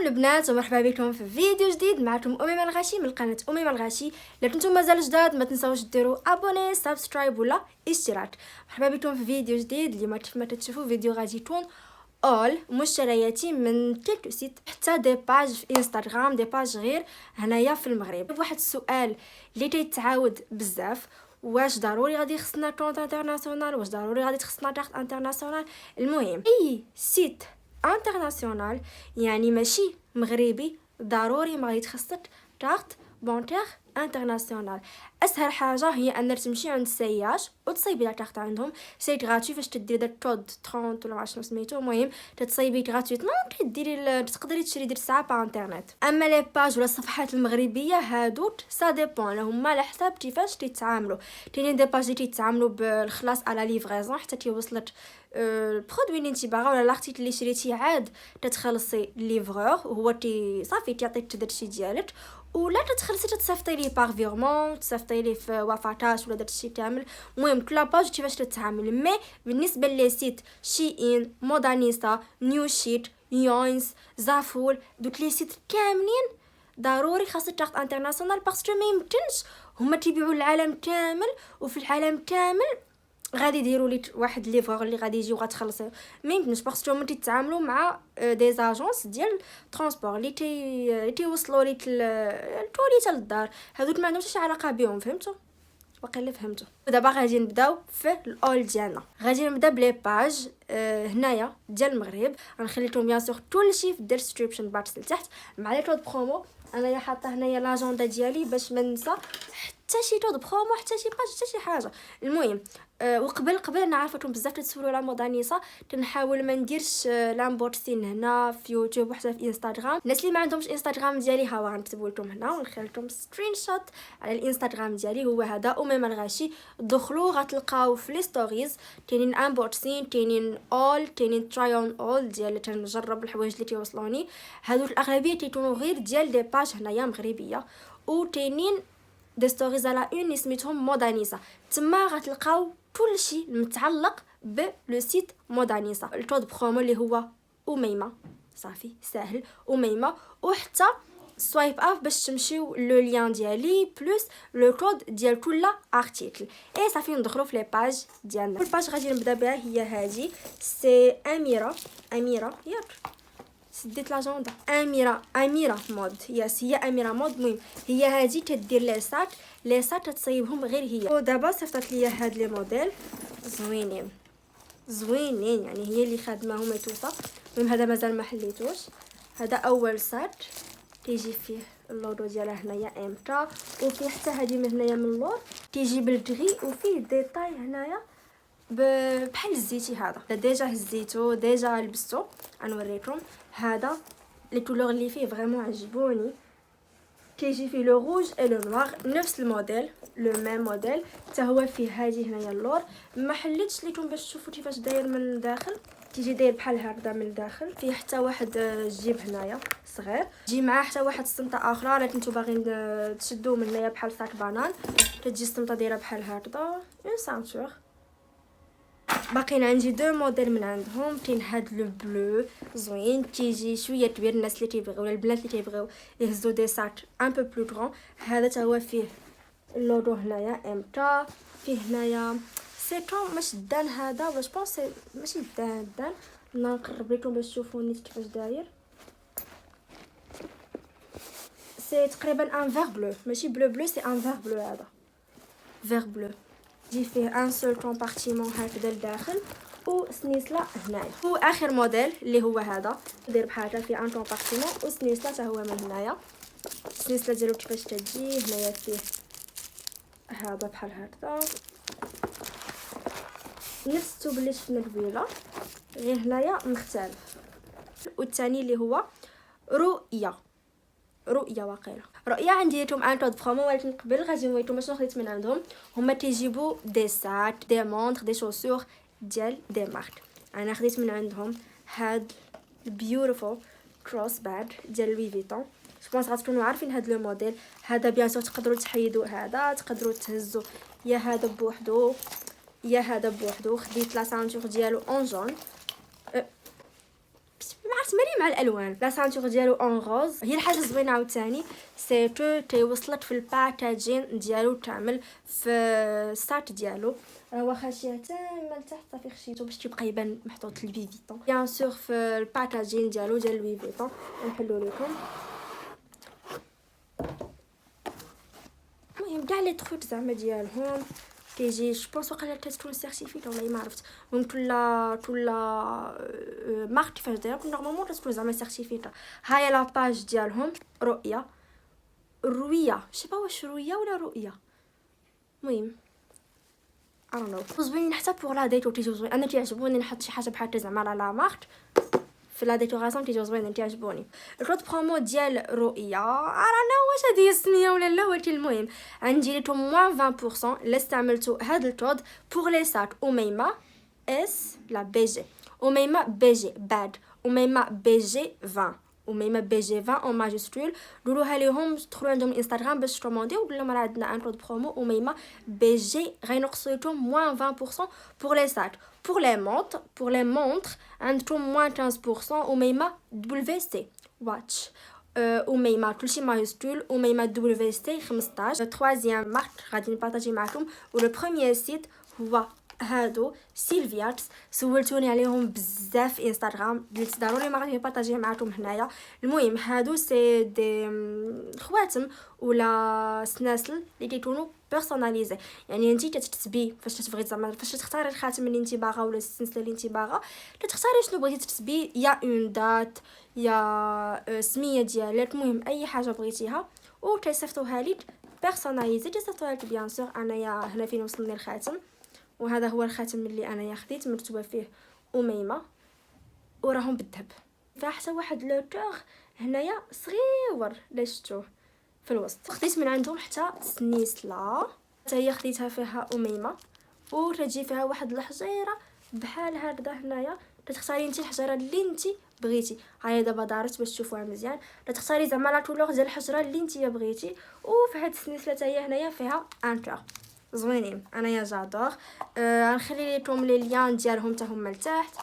البنات ومرحبا بكم في فيديو جديد. معكم اميمه الغاشي من قناه اميمه الغاشي. الا كنتم مازال جداد ما تنساوش ديروا ابوني سبسكرايب ولا اشتراك. مرحبا بكم في فيديو جديد. اليوم كيف ما تشوفوا فيديو غادي يكون اول مشترياتي من كيلكو سيت حتى دي باج في انستغرام، دي باج غير هنايا في المغرب. واحد السؤال اللي تيتعاود بزاف، واش ضروري غادي خصنا كونط انترناسيونال، واش ضروري غادي خصنا كارت انترناسيونال. المهم اي سيت انترناسيونال يعني ماشي مغربي ضروري ما يتخصك كارت بانكير انترناسيونال. اسهل حاجه هي ان تمشي عند السياج وتصيبي لا كارت عندهم، سي غراتوي فاش تديري داك كود 30 ولا ما عرفتش سميتو. المهم تتصايبي غراتويتمون، كديري تقدري تشري ديك الساعه با انترنت. اما لي باج ولا الصفحات المغربيه هادوك سا ديبون، هما على حساب كيفاش تيتعاملوا. كاينين دي باج اللي تيتعاملوا بالخلاص على ليفريزون حتى تيوصلك البرودوي اللي انت باغا ولا لاختيت اللي شريتي عاد تتخلصي ليفرور وهو صافي تيعطيك داكشي ديالك، ولا تتخلصي تصيفطي ليه باغ فيرمون، تصيفطي ليه في وافاتاش ولا داكشي كامل. المهم كل باج كيفاش تتعامل. مي بالنسبه لي سيت شي مودانيستا، نيو شيت، يونس، زافول، دوك لي سيت كاملين ضروري خاصك كارت انترناسيونال باسكو ما يمكنش هما تيبيعوا العالم كامل، وفي العالم كامل غادي يديروا لك واحد ليفرور اللي غادي يجي وغتخلصي. ما يمكنش باسكو هما تيتعاملوا مع دي زاجونس ديال ترونسبور اللي تيوصلوا لك التوليته للدار. هذوك ما عندهمش شي علاقه بهم، فهمتوا؟ وقيلا فهمتوا. ودابا غادي نبداو في الاول ديالنا. غادي نبدا بلي باج هنايا ديال المغرب. غنخلي لكم بيان سور كلشي في الديسكريبشن باكس لتحت مع لي كود برومو. انايا حاطه هنايا لاجوندا ديالي باش ما ننسى حتى شي كود برومو، حتى شي باج، حتى شي حاجه. المهم وقبل انا عارفتكم بزاف تتسولوا على مودانيسا، كنحاول ما نديرش لامبورتين هنا في يوتيوب وحتى في انستغرام. الناس اللي ما عندهمش انستغرام ديالي ها غنكتب لكم هنا ونخلي لكم سكرين شوت على الانستغرام ديالي، هو هذا اميمه الغاشي. دخلوا غتلقاو في لي ستوريز كاينين انبورتين، كاينين اول، كاينين تراي اون اول ديال تنجرب الحوايج اللي تيوصلوني. هادوك الاغلبيه تيكونوا غير ديال دي باج هنايا مغربيه، وكاينين دي ستوريز على اون سميتهم مودانيسا. تما غتلقاو كلشي المتعلق بلو سيت مودانيسا. الكود برومو اللي هو اميمه، صافي ساهل اميمه، وحتى سوايب اب باش تمشيو لو لين ديالي بلس لو كود ديال كل ارتيكل. اي صافي ندخلوا في لي باج ديالنا. اول باج غادي نبدا بها هي هذه، سي اميره ياك سديت لاجوندا، اميره مود، ياس هي اميره مود. المهم هي هذه تدير لي ساك تتصيبهم غير هي. ودابا صيفطت ليا هاد لي موديل زوينين يعني هي اللي خادماهم توصا. المهم هذا مازال ما حليتوش. هذا اول ساك تيجي فيه اللودو ديالها هنايا امتا، وفيه حتى هذه من هنايا من اللور تيجي بالجري، وفيه ديتاي هنايا بحال الزيتي. هذا ديجا هزيتو ديجا لبستو، غنوريكم. هذا لي كولور اللي فيه فريمون عجبوني، كيجي فيه لو روج اي لو نوار نفس الموديل، لو ميم موديل. حتى هو فيه هذه هنايا اللور. ما حليتش لكم باش تشوفوا كيفاش داير من الداخل، تيجي داير بحال هكذا من الداخل. فيه حتى واحد الجيب هنايا صغير، تجي معاه حتى واحد السمطه اخرى. الا كنتو باغيين تشدوه من هنايا بحال ساك بانان، كتجي السمطه دايره بحال هكذا اون سانتور. باقيين عندي دو موديل من عندهم. كاين هاد لو بلو زوين، تيجي شويه كبير الناس اللي تيبغيو ولا البنات اللي تيبغيو يهزوا دي ساك ان بو بلو غران. هذا تا هو فيه اللودو هنايا امتا. فيه هنايا سي كوم ماشي دان هذا، ولا جو بونس ماشي دان نقرب لكم باش تشوفوا نيت كيفاش داير. سي تقريبا ان فيغ بلو، ماشي بلو سي ان فيغ بلو. هذا فيغ بلو يجي فيه ان سول كومبارتيمون هكذا لداخل وسنيسله هنايا. واخر موديل اللي هو هذا داير بحال هكا فيه ان كومبارتيمون وسنيسله حتى هو من هنايا. السنيسله ديالو كيفاش تجي هنايا فيه هذا بحال هكذا نفس الثوب اللي شفنا قبيله، غير هنايا مختلف. والثاني اللي هو رؤيه واقيلا رؤيه. عندي لكم ان كود برومو، ولكن قبل غادي نوريكم شنو خديت من عندهم. هما تيجيبوا دي ساك، دي مونطر، دي شوسور ديال دي مارك. انا خديت من عندهم هاد البيوتيفول كروس باج ديال لوي فيتون. جو بونس غتكونوا عارفين هاد لو موديل. هذا بيان سور تقدروا تحيدوا هذا، تقدروا تهزوا يا هذا بوحدو يا هذا بوحدو. خديت لا سانتور ديالو اون جون، ما مريم مع الالوان. لا سانتور ديالو اون روز. هي الحاجه زوينه عاوتاني سيتو وصلت في الباكاجين ديالو تعمل في الساط ديالو. واخا شي حتى من تحت صافي خشيتو باش تيبقى يبان محطوط لوي فيتون. بيان سور في الباكاجين ديالو ديال لوي فيتون نحلو لكم. المهم كاع لي تروك زعما ديالهم تيجي جو بونس واقيلا تكون سيرتيفيت ولا ما عرفت. المهم كل مارك كيفاش دايره نورمالمون تكون زعما سيرتيفيت. هاي لا باج ديالهم رويه شي واش رويه ولا رؤيه. المهم زوينين حتى بوغ لا ديتو تيجيو زوين. انا تيعجبوني نحط شي حاجه بحال زعما لا مارك في لا ديكوراسيون تيجيو زوينين تيعجبوني. الكود برومو ديال رؤيه رانا واش هذه السميه ولا لا ولكن المهم عندي ليتهم موان 20% الا استعملتو هاد الكود بوغ لي ساك اميمه اس لا بي جي اميمه بي جي باد اميمه بي جي 20 وميما بي جي 20 اون ماجيسكول. ديروها ليهم تدخلوا عندهم الانستغرام باش تكومونديو ولا راه عندنا ان كود برومو وميما بي جي غينقصوا لكم موان 20% بور لي ساك. بور لي مونطر عندكم موان 15% وميما دبليو سي واتش وميما كلشي ماجيسكول وميما دبليو سي 15. تروازيام مارك غادي نبارطاجي معكم ولو بروميير سيت هو هادو سيلفياتس. سولتوني عليهم بزاف في انستغرام قلت ضروري ما غادي نبارطاجيه معكم هنايا. المهم هادو سي دي خواتم ولا سناسل اللي كيكونوا بيرسوناليزي. يعني انت كتكتبي فاش تبغي زعما فاش تختاري الخاتم اللي انت باغا ولا السلسله اللي انت باغا كتختاري شنو بغيتي تكتبي يا اون دات يا سميه ديالك. المهم اي حاجه بغيتيها وكيصيفطوها ليك بيرسوناليزي. كيصيفطوها لك بيان سور. انايا هنا فين وصلني الخاتم وهذا هو الخاتم اللي انا خديت مكتوبه فيه اميمه وراهم بالذهب. فيها حتى واحد لوتور هنايا صغيور اللي شفتوه في الوسط. خديت من عندهم حتى سنيسله حتى هي خديتها فيها اميمه وتجي فيها واحد الحجيره بحال هكذا هنايا. تختاري انت الحجره اللي انت بغيتي. هاي دابا دارت باش تشوفوها مزيان. تختاري زعما لا كولور ديال الحجره اللي انت بغيتي. وفي هاد السنيسله حتى هي هنايا فيها انكور زوينين انايا جادور. غنخلي لكم لي ليان ديالهم حتى هما لتحت.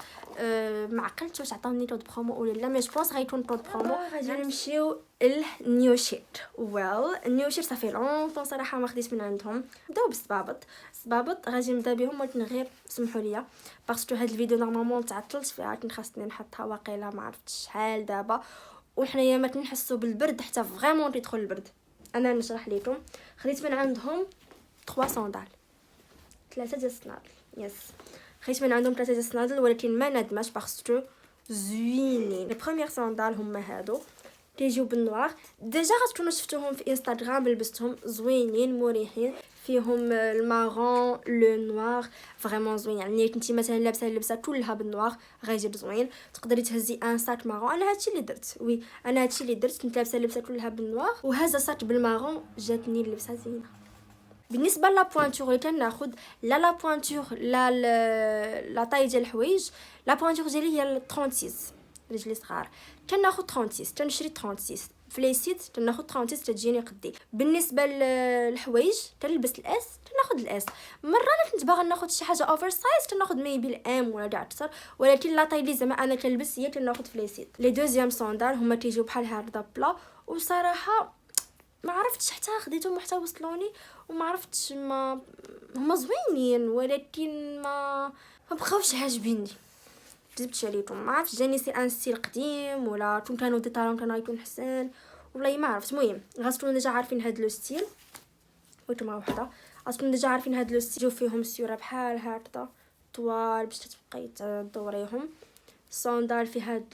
ما عقلتش واش عطاوني كود برومو ولا لا مي جو بونس غيكون كود برومو. غادي نمشيو للنيو شيت. النيو شيت صافي لونطون صراحه ما خديت من عندهم. نبداو بالصبابط غادي نبدا بهم ولكن غير سمحوا لي باسكو هاد الفيديو نورمالمون تعطلت فيها كنت خاصني نحطها واقيلا ما عرفتش شحال دابا وحنايا ما كنحسوا بالبرد حتى فريمون تيدخل البرد. انا نشرح لكم. خديت من عندهم 3 صندال 3 ديال الصنادل يس. خديت من عندهم 3 ديال الصنادل ولكن ما ندماش باسكو زوينين. لي بروميير صندال هما هادو كيجيو بالنوار. ديجا غتكونوا شفتوهم في انستغرام لبستهم زوينين مريحين فيهم المارون لو نوار فريمون زوين. يعني كنتي مثلا لابسه اللبسه كلها بالنوار غيجي زوين. تقدري تهزي ان ساك مارون. انا هادشي اللي درت انا هادشي اللي درت كنت لابسه اللبسه كلها بالنوار وهذا ساك بالمارون جاتني اللبسه زينه. بالنسبه لا بوانتور اللي كناخذ لا بوانتور لا طاي ديال الحوايج. لا بوانتور ديالي هي 36 رجلي صغار كناخذ 36 تنشري 36 في لي سيت كناخذ 36 تجيني قدي. بالنسبه للحوايج كنلبس الاس كناخذ الاس. مره انا كنت باغا ناخذ شي حاجه اوفر سايز كناخذ ميبي الام ولا كاع اكثر ولكن لا طاي لي زعما انا كنلبس هي كناخذ في لي سيت. لي دوزيام صوندال هما تيجيو بحال هكذا بلا وصراحه ما عرفتش حتى خديتهم حتى وصلوني وما عرفتش ما هما زوينين ولكن ما بقاوش عاجبيني. كذبتش عليكم ما عرفتش جاني سي ان ستيل قديم ولا كانوا دي طالون كانوا يكون حسن ولا ما عرفت. المهم غتكونوا ديجا عارفين هاد لو ستيل وانتما وحده غتكونوا ديجا عارفين هاد لو ستيل. فيهم سيوره بحال هكذا طوال باش تبقاي تدوريهم. صوندال في هاد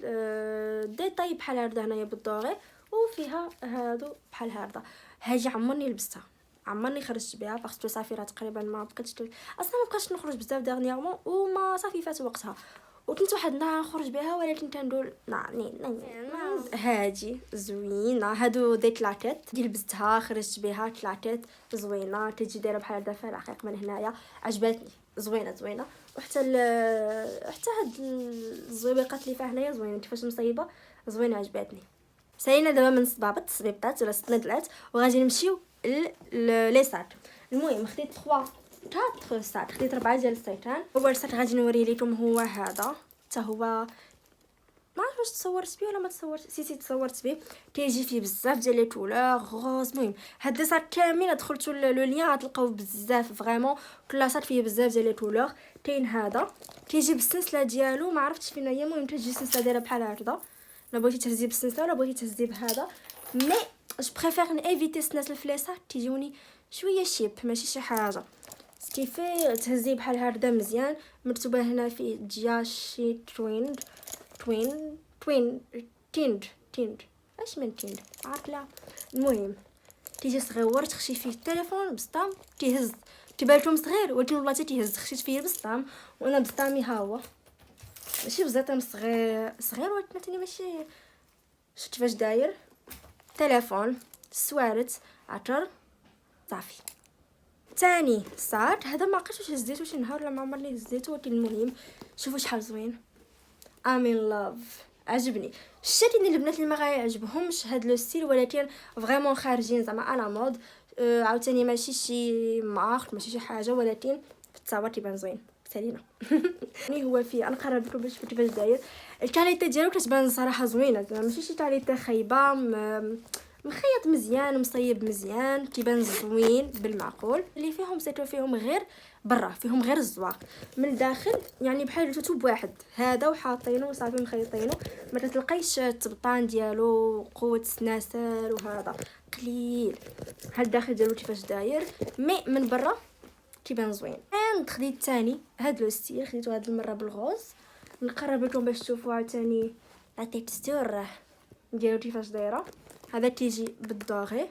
ديتاي بحال هكذا هنايا بالدوغي وفيها هادو بحال هكذا. هاجي عمرني لبستها عمرني خرجت بها باسكو صافي راه تقريبا ما بقيتش اصلا ما بقيتش نخرج بزاف ديرنييرمون وما صافي فات وقتها. وكنت واحد النهار نخرج بها ولكن كندول هادي زوينه. هادو دي كلاكيت دي لبستها خرجت بها كلاكيت زوينه تجي دايره بحال هذا في الرقيق من هنايا عجبتني زوينه. وحتى حتى هاد الزويبيقات اللي فيها هنايا زوينه كيفاش مصيبه زوينه عجبتني. سالينا دابا من صبيبطات ولا السندلات وغادي نمشيو لي ساك. المهم خديت 4 ساك خديت 4 ديال السيتان. اول ساك غادي نوري لكم هو هذا حتى هو ما واش تصورت بيه ولا ما تصورت، سيتي تصورت بيه. تيجي فيه بزاف ديال لي كولور غوز. المهم هاد لي صات كاملين دخلتوا لو لين غتلقاو بزاف فريمون كل صات فيه بزاف ديال لي كولور. كاين هذا تيجي بالسلسله ديالو، ما عرفتش فين هي. المهم تجي السلسله دايره بحال هكذا، لا بغيتي تهزي بالسلسله ولا بغيتي تهزي بهذا. مي جو بريفير نيفيتي السنات الفليسات تيجوني شويه شيب، ماشي شي حاجه ستيفي تهزي بحال هكذا مزيان. مكتوبه هنا فيه جياشي تويند تيند اش من تيند عاقله. المهم تيجي صغيور تخشي فيه التليفون بسطام، تيهز تيبان صغير ولكن والله تيهز. خشيت فيه بسطام وانا بسطامي ها هو ماشي بزاف صغير ولكن ثاني ماشي. شفت فاش داير تليفون سوارت عطر صافي. ثاني صار هذا ما عقلتش واش هزيتو شي نهار ولا ما عمرني هزيتو، ولكن المهم شوفوا شحال زوين. ام ان لاف، عجبني. شتي ان البنات اللي ما غيعجبهمش هاد لو ستيل ولكن فريمون خارجين زعما على مود. عاوتاني ماشي شي مارك ماشي شي حاجه، ولكن في التصاور تيبان زوين سالينا. يعني هو فيه انا قررت لكم باش كيفاش داير. الكاليتي ديالو كتبان صراحه زوينه، زعما ماشي شي كاليتي خايبه. مخيط مزيان مصيب مزيان، تيبان زوين بالمعقول. اللي فيهم سيتو فيهم غير برا، فيهم غير الزواق. من الداخل يعني بحال جوتو بواحد هذا وحاطينه وصافي مخيطينه، ما تلقايش التبطان ديالو قوه السناسل وهذا قليل. هاد الداخل ديالو كيفاش داير، مي من برا كيبان زوين. انا خديت ثاني هاد لو ستيل، خديتو هاد المره بالغوز. نقرب لكم باش تشوفوا عاوتاني لا تيكستور ديالو كيفاش دايره. هذا تيجي بالدوغي،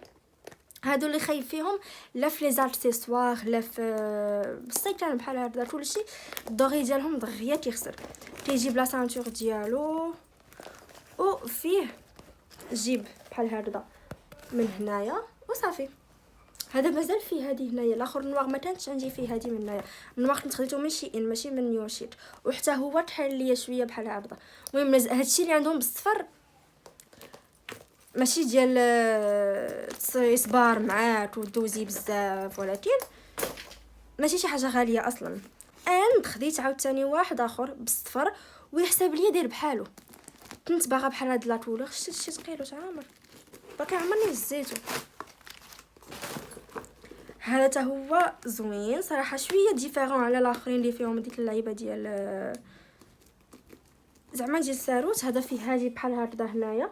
هادو اللي خايب فيهم لا في لي زاكسيسوار لا في السيكان بحال هكذا كلشي الدوغي ديالهم دغيا تيخسر. تيجي بلا سانتور ديالو وفيه جيب بحال هكذا من هنايا وصافي. هذا مازال فيه هذه هنايا، الاخر نوار ما كانتش عندي فيه هذه من هنايا. النوار كنت خديته من شي ان ماشي من نيوشيت، وحتى هو تحل ليا شويه بحال هكذا. المهم هادشي اللي عندهم بالصفر ماشي ديال تصبار معاك ودوزي بزاف، ولكن ماشي شي حاجه غاليه اصلا. انا خديت عاوتاني واحد اخر بالصفر ويحسب لي داير بحالو. كنت باغا بحال هاد لاطولور، شتي شي ثقيل عامر باقي عمرني هزيتو. هذا حتى هو زوين صراحه، شويه ديفيرون على الاخرين اللي فيهم ديك اللعيبه ديال زعما ديال الساروت. هذا فيه هادي بحال هكذا هنايا،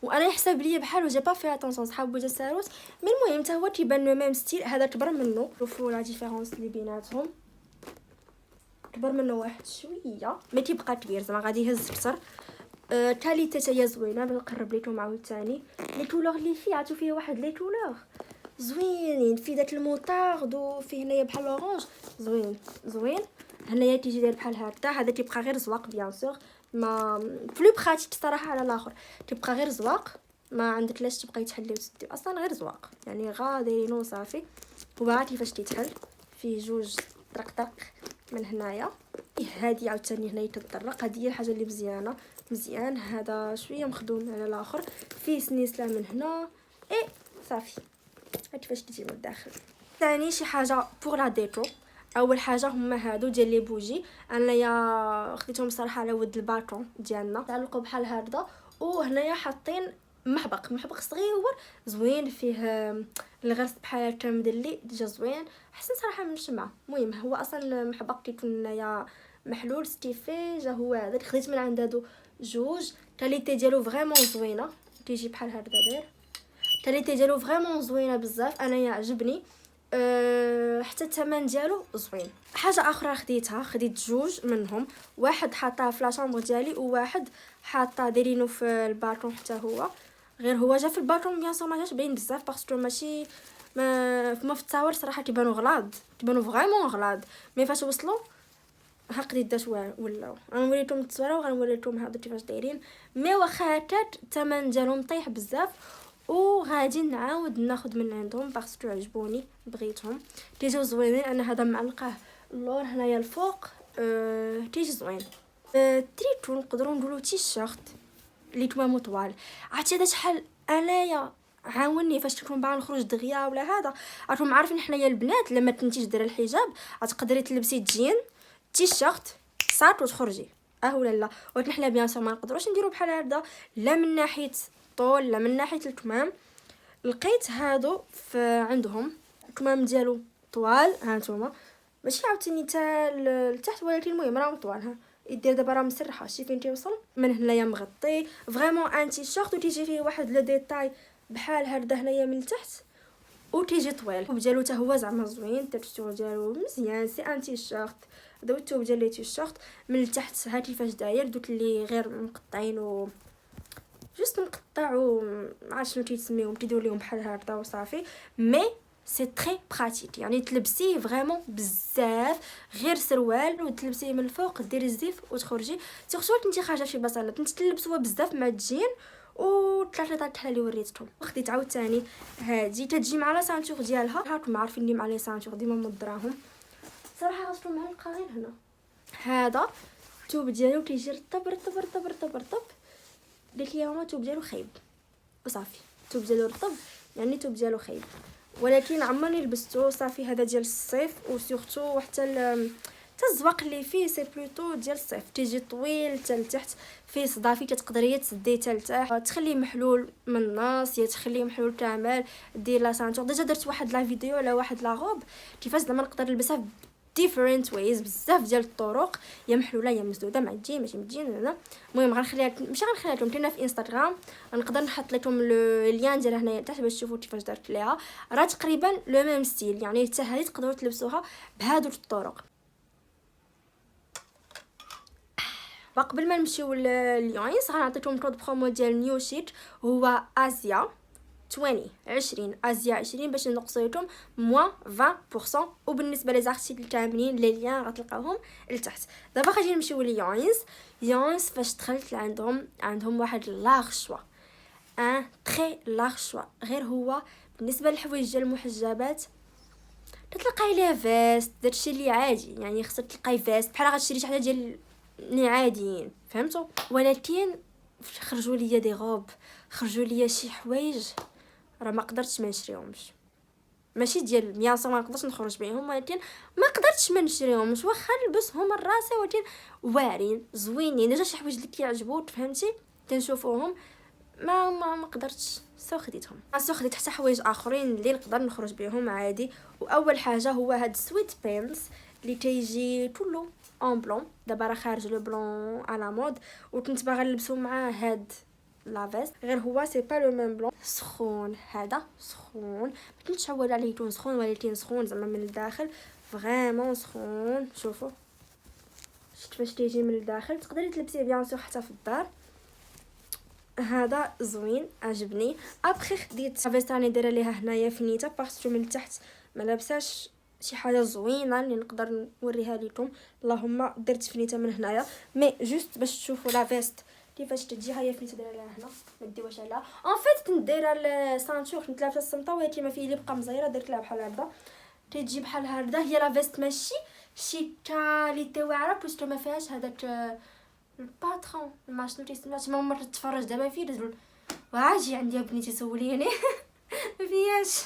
وانا يحسب لي بحال جا با في اتونسيون صحاب وجا ساروت. مي المهم حتى هو تيبان لو ميم ستيل. هذا كبر منه، شوفوا لا ديفيرونس اللي بيناتهم، كبر منه واحد شويه مي تيبقى كبير زعما غادي يهز اكثر. كاليتي حتى هي زوينه. نقرب لكم عاوتاني لي كولور اللي فيه، عطوا فيه واحد لي كولور زوينين. في داك الموطارد وفيه هنايا بحال اورانج زوين. هنايا تيجي داير بحال هكذا. هذا تيبقى غير زواق بيان سور، ما بلو براتيك صراحه على الاخر. تبقى غير زواق، ما عندك لاش تبقاي تحلي وتسدي، اصلا غير زواق يعني غاديرينو صافي. وبعا كيفاش تيتحل فيه جوج طرق من هنايا. هادي عاوتاني هنايا تطرق، هذه هي الحاجه اللي مزيانه مزيان. هذا شويه مخدوم على الاخر، فيه سنيسله من هنا اي صافي. هاد كيفاش تجي من الداخل. ثاني شي حاجه بور لا ديكو. اول حاجه هما هادو ديال لي بوجي، انايا خديتهم صراحه على ود البالكون ديالنا، تعلقوا بحال هكذا. وهنايا حاطين محبق صغير زوين، فيه الغرس بحال هكا مدلي ديجا زوين، احسن صراحه من الشمعه. المهم هو اصلا محبق كيكون هنايا محلول ستيفي. جا هو هذاك خديت من عند هادو جوج. كاليتي ديالو فريمون زوينه، تيجي بحال هكذا داير. كاليتي ديالو فريمون زوينه بزاف، انايا عجبني. حتى الثمن ديالو زوين. حاجه اخرى خديت جوج منهم، واحد حاطاه في لاشامبر ديالي وواحد حاطاه دايرينو في البالكون. حتى هو غير هو جا في البالكون بيان سور ما جاش باين بزاف باسكو ماشي ما في التصاور صراحه تيبانو غلاض، تيبانو فريمون غلاض. مي فاش وصلوا هاقدي دات ولاو. غنوريكم التصويره وغنوريكم هادو كيفاش دايرين. مي واخا هكاك الثمن ديالهم طيح بزاف، وغادي نعاود ناخذ من عندهم باسكو عجبوني بغيتهم. تيجيو زوينين. انا هذا معلقه اللور هنايا الفوق تيجي زوين. تريتو نقدروا نقولوا تيشيرت اللي توامو طوال. عرفتي هذا شحال انايا عاوني فاش تكون باغا نخرج دغيا ولا هذا. راكم عارفين حنايا البنات لما كنتيش دايره الحجاب غتقدري تلبسي جين تيشيرت صاط وتخرجي ولا لا. ولكن حنا بيان سور ما نقدروش نديرو بحال هذا، لا من ناحيه الطول لا من ناحيه الكمام. لقيت هادو عندهم الكمام ديالو طوال، ها نتوما ماشي عاوتاني حتى لتحت، ولكن المهم راهم طوال. ها يدير دابا راه مسرحه، شتي فين تيوصل من هنايا مغطي فريمون ان تي شورت، وتيجي فيه واحد لو ديتاي بحال هكذا هنايا من التحت، وتيجي طويل. الثوب ديالو حتى هو زعما زوين، التيشيرت ديالو مزيان، سي ان تي شورت. هذا هو الثوب ديال لي تيشيرت من التحت. هاتي فاش داير دوك اللي غير مقطعين و جوست مقطع و عرفت شنو تيسميوهم، تيديروا ليهم بحال هكذا وصافي. مي سي تري براتيك، يعني تلبسيه فريمون بزاف، غير سروال وتلبسيه من الفوق ديري الزيف وتخرجي. سورتو كنتي خارجه شي بلاصه كنت تلبسوها بزاف مع الجين وثلاثه تاع الحلا اللي وريتكم. خديت عاوتاني هادي تتجي مع لا سانتور ديالها، هاكم عارفين لي مع لي سانتور ديما مضراهم صراحه. غسلوا مع القرين هنا. هذا الثوب ديالو تيجي رطب رطب رطب رطب رطب، قلت لي ماما الثوب ديالو خايب وصافي. الثوب ديالو رطب يعني الثوب ديالو خايب، ولكن عمرني لبستو صافي. هذا ديال الصيف، وسورتو حتى الزواق اللي فيه سي بلوتو ديال الصيف، تيجي طويل حتى لتحت، فيه صدافي تقدري تسديه حتى لتحت، تخليه محلول من النص يا تخليه محلول كامل. دير لا سانتور. ديجا درت واحد لا فيديو على واحد لا غوب كيفاش زعما نقدر نلبسها different ways، بزاف ديال الطرق، يا محلوله يا مسدوده مع الجين ماشي متجين. هنا المهم غنخليها، ماشي غنخليها لكم كاينه في انستغرام، نقدر نحط لكم اللين ديالها هنايا تحت باش تشوفوا كيفاش درت ليها. راه تقريبا لو ميم ستيل، يعني حتى هذه تقدروا تلبسوها بهادو الطرق. وقبل ما نمشيو لليونس غنعطيكم كود برومو ديال نيو شيت، هو ازيا 20 ازيا 20 باش نقصوا لكم موان 20%. وبالنسبه لي زارتيكل كاملين لي ليان غتلقاوهم لتحت. دابا غادي نمشيو ليونس. فاش دخلت عندهم واحد لاغ شوا، ان تري لاغ شوا. غير هو بالنسبه للحوايج ديال المحجبات تلقاي ليه فيست، داكشي اللي عادي، يعني خصك تلقاي فيست بحال غتشري شي حاجه ديال اللي عاديين، فهمتوا؟ ولكن خرجوا ليا دي غوب، خرجوا ليا شي حوايج راه ما قدرتش ما نشريهمش. ماشي ديال مياسه ما نقدرش نخرج بهم، ولكن ما قدرتش ما نشريهمش. واخا نلبسهم الراسي ولكن واعرين زوينين. ديجا شي حوايج اللي كيعجبوك فهمتي كنشوفوهم ما قدرتش خديتهم. خديت حتى حوايج اخرين اللي نقدر نخرج بهم عادي. واول حاجه هو هاد سويت بينز اللي تيجي كله اون بلون. دابا راه خارج لو بلون على مود، وكنت باغا نلبسو مع هاد لا فيست، غير هو سي با لو ميم بلون. سخون، هذا سخون، ما كنتش عوال عليه يكون سخون، ولكن سخون زعما من الداخل فريمون سخون. شوفوا شفت كيفاش تيجي من الداخل. تقدري تلبسيه بيان سور حتى في الدار. هذا زوين عجبني. ابخي خديت فيست راني دايره ليها هنايا فينيتا باسكو من التحت ما لابساش شي حاجه زوينه اللي نقدر نوريها لكم. اللهم درت فينيتا من هنايا مي جوست باش تشوفوا لا فيست كيفاش تجي. ها هي فينيتا دايره ليها هنا، ما ديوهاش عليها. ان فيت كنت دايره السانتور، كنت لابسه السمطه، ولكن ما فيه اللي بقى مزيره درت لها بحال هكذا تجي بحال هكذا. هي لا فيست ماشي شي كاليتي واعره باسكو ما فيهاش هذاك الباترون ما شنو تيسمى. ما مرة تفرج دابا فيه دزل واجي عندي يا بنتي تسوليني ما فيهاش.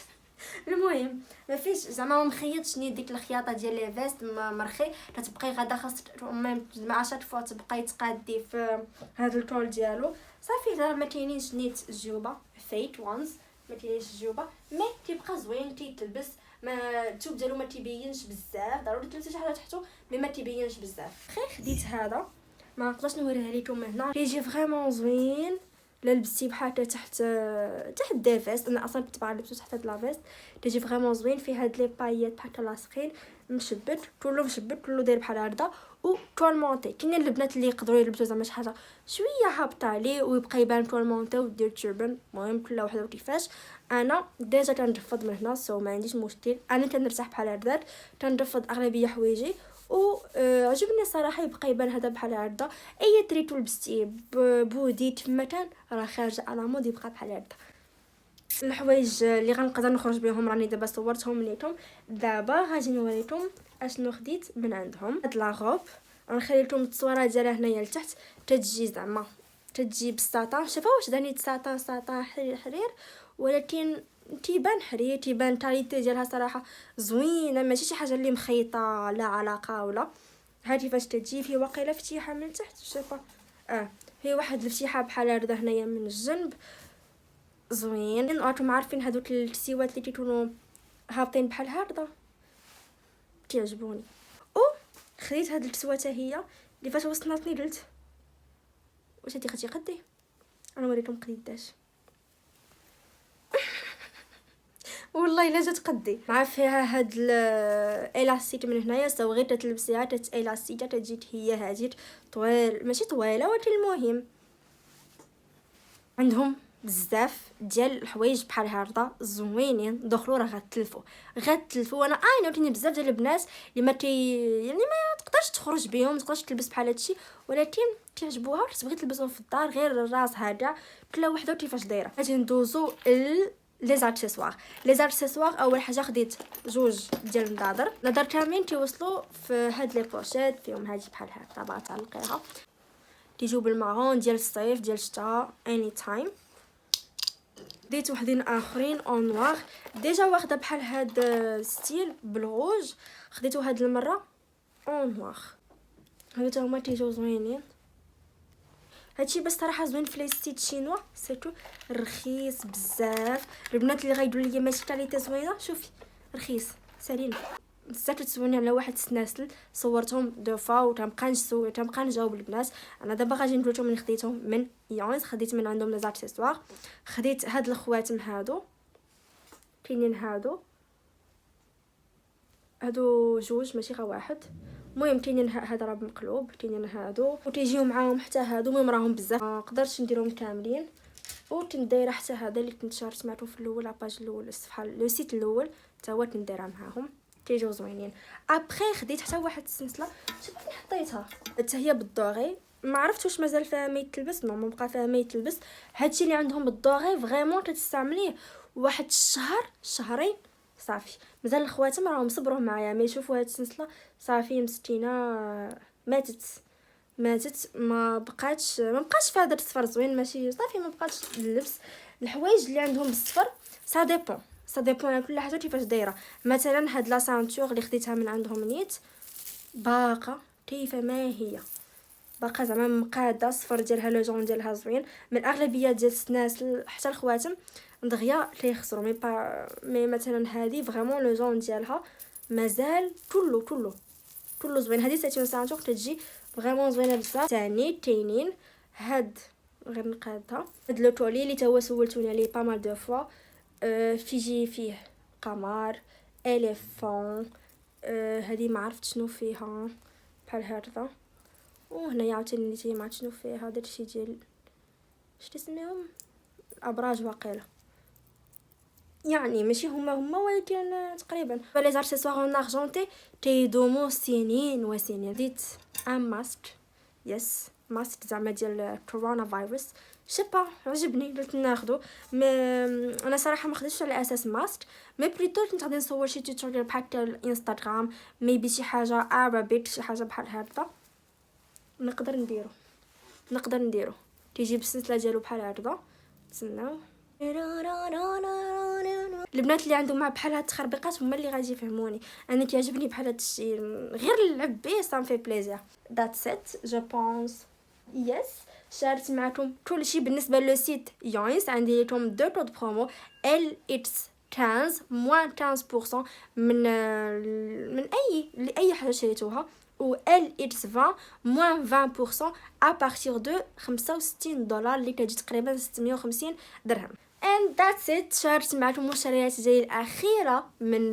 المهم ما فيش زعما ما مخيطش ني ديك الخياطه ديال لي فيست مرخي. كتبقاي غدا خاصك ميم مع شات فوا تبقاي تقادي في هذا الكول ديالو صافي. راه ما كاينينش نيت الجوبه فيت وانز، ما كاينينش الجوبه مي تيبقى زوين تيتلبس. ما الثوب ديالو ما تيبينش بزاف، ضروري تلبسي شي حاجه تحتو مي ما تيبينش بزاف. خديت هذا ما نقدرش نوريها لكم من هنا. كيجي فريمون زوين لا لبستي بحال تحت دي فيست. انا اصلا كنت باغا نلبسو تحت هاد لا فيست. تيجي فريمون زوين فيه هاد لي بايات بحال لاصقين مشبت كله مشبت كله داير بحال هكذا و طول مونتي. كاينين البنات اللي يقدروا يلبسوا زعما شي حاجه شويه هابطه عليه ويبقى يبان طول مونتي ودير تشربن. المهم كل وحده وكيفاش. انا ديجا كنرفض من هنا سو ما عنديش مشكل. انا كنرتاح بحال هكذا كنرفض اغلبيه حوايجي و عجبني الصراحه يبقى يبان هذا بحال هكذا. اي تريتو لبستيه بودي تما كان راه خارج على مود يبقى بحال هكذا. الحوايج اللي غنقدر نخرج بهم راني دابا صورتهم لكم. دابا غادي نوريكم اشنو خديت من عندهم. هاد لا غوب غنخلي لكم التصويره ديالها هنايا لتحت. تتجي زعما تتجي بالساطان. شوفوا واش داني ساطان حرير، ولكن تيبان حرير، تيبان طاليتي ديالها صراحه زوينه، ماشي شي حاجه اللي مخيطه لا علاقه ولا. هاتي فاش تجي فيه واقيلا فتيحه من تحت شوفوا هي واحد الفتيحه بحال هكذا هنايا من الجنب زوين. انتم عارفين هذوك التسيوات اللي تيكونوا هابطين بحال هكذا تعجبوني. خديت هاد التسوات هي اللي فاش وصلتني قلت واش هادي غادي قدي انا وريتكم قديداش والله الا جات قدي مع فيها هاد الالاستيك من هنايا سو غير تلبسيها الاستيكه تجيك هي هادي طويل ماشي طويله ولكن المهم عندهم بزاف ديال الحوايج بحال هكذا زوينين. دخلوا راه غتلفوا وانا عاينوني بزاف ديال البنات اللي يعني ما تقدرش تخرج بهم، ما تقدرش تلبس بحال هادشي، ولكن تعجبوها وتبغي تلبسهم في الدار غير الراس هذا كل وحده كيفاش دايره. غادي ندوزو لي زارسيسوار. اول حاجه خديت جوج ديال النظر كاملين تيوصلوا في هاد لي بوشيت فيهم هادي بحال هكا باغا تعلقيها تيجيو بالمارون ديال الصيف ديال الشتاء اني تايم. ديت وحدين اخرين اون نوار ديجا واخده بحال هاد ستيل بالغوج، خديتو هاد المره اون نوار. هادو هما تيجيو زوينين هادشي بس صراحه زوين في لي ستيت شينوا سيرتو رخيص بزاف. البنات اللي غايدوا ليا ماشي كاليتي زوينه شوفي رخيص سالين بزاف تسولني على واحد السناسل صورتهم دو فا وتنبقى نجاوب البنات. انا دابا غادي نقولكم من خديتهم من يونس، خديت من عندهم لي زاكسيسوار. خديت هاد الخواتم هادو كاينين هادو جوج ماشي غير واحد، المهم كاينين هذا راه مقلوب، كاينين هادو وتيجيو معاهم حتى هادو، المهم راهم بزاف ما قدرتش نديرهم كاملين. وتندايره حتى هذا اللي كنت شارت معكم في الاول لاباج الاول الصفحه لو سيت الاول حتى هو تنديرها معاهم كيجيو زوينين. ابري خديت حتى واحد السلسله شوفوا اللي حطيتها حتى هي بالدوغي، ما عرفتش واش مازال فيها ما يتلبس ما بقى فيها ما يتلبس. هادشي اللي عندهم بالدوغي فريمون تستعمليه واحد الشهر شهرين صافي. مازال الخواتم راهم صبروا معايا مي شوفوا هاد السلسله صافي مسكينه ماتت ما بقاش فيها هذا الصفر زوين ماشي صافي ما بقاش اللبس. الحوايج اللي عندهم بالصفر سا ديبون على كل حاجه كيفاش دايره. مثلا هاد لا سانتور اللي خديتها من عندهم نيت باقه كيف ما هي باقا زعما مقاده الصفر ديالها لو جون ديالها زوين. من الاغلبيه ديال السناسل حتى الخواتم دغيا كيخسروا مي مثلا هذه فريمون لو جون ديالها مازال كله زوين. هذه سيتون سانتور تجي فريمون زوينه بزاف. ثاني كاينين هاد غير نقادها هاد لو طولي اللي تاهو سولتوني عليه با مال دو فوا فيه قمر اليفون هذه ما عرفت شنو فيها بحال هكذا. وهنايا عاوتاني اللي ما عرفت شنو فيها داكشي ديال شتي تسميهم ابراج واقيلا يعني ماشي هما ولكن تقريبا. لي زارسيسوار اون ارجونتي تيدومو سنين وسنين. ديت ان ماسك يس ماسك زعما ديال كورونا فيروس شبا عجبني قلت ناخذه. انا صراحه ما خديتش على اساس ماسك مي بليتو كنت غادي نصور شي توتوريال بحال الانستغرام ميبي شي حاجه عربيك شي حاجه بحال هكذا نقدر نديرو تيجي بالسلسله ديالو بحال هكذا. تسناو البنات اللي عندهم مع بحال هاد التخربيقات هما اللي غادي يفهموني. انا كيعجبني بحال هاد الشيء غير نلعب به صام في بليزير. ذاتس ات جو بونس يس شارت معكم كل شيء بالنسبه لو سيت يونس. عندي لكم دو كود برومو LX 15 -15% من اي حاجه شريتوها و LX 20 -20% à partir de $65 اللي كتجي تقريبا 650 درهم. and that's it. شارت معكم المشتريات ديالي الاخيره من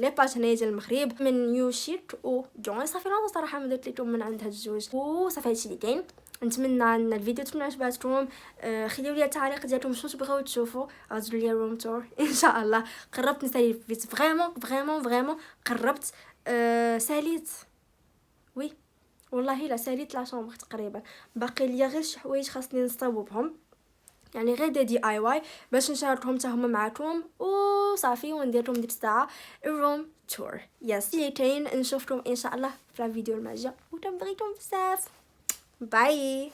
لي باج هنايا ديال المغرب من نيو شيك و جون. صافي انا صراحه ما درت لكم من عند هاد الجوج وصافي هادشي اللي كاين. نتمنى ان الفيديو تكون عجباتكم. خليو لي التعليق ديالكم شنو تبغيو تشوفوا. غاديروا لي روم تور ان شاء الله. قربت نسالي الفيديو فريمون قربت ساليت وي والله لا ساليت لا شومبر تقريبا. باقي ليا غير شي حوايج خاصني نصاوبهم يعني غير دي اي واي باش نشاركهم حتى هما معكم وصافي وندير لكم ديك الساعه الروم تور. يس اللي كاين نشوفكم ان شاء الله في الفيديو الماجي وتنبغيكم بزاف. باي.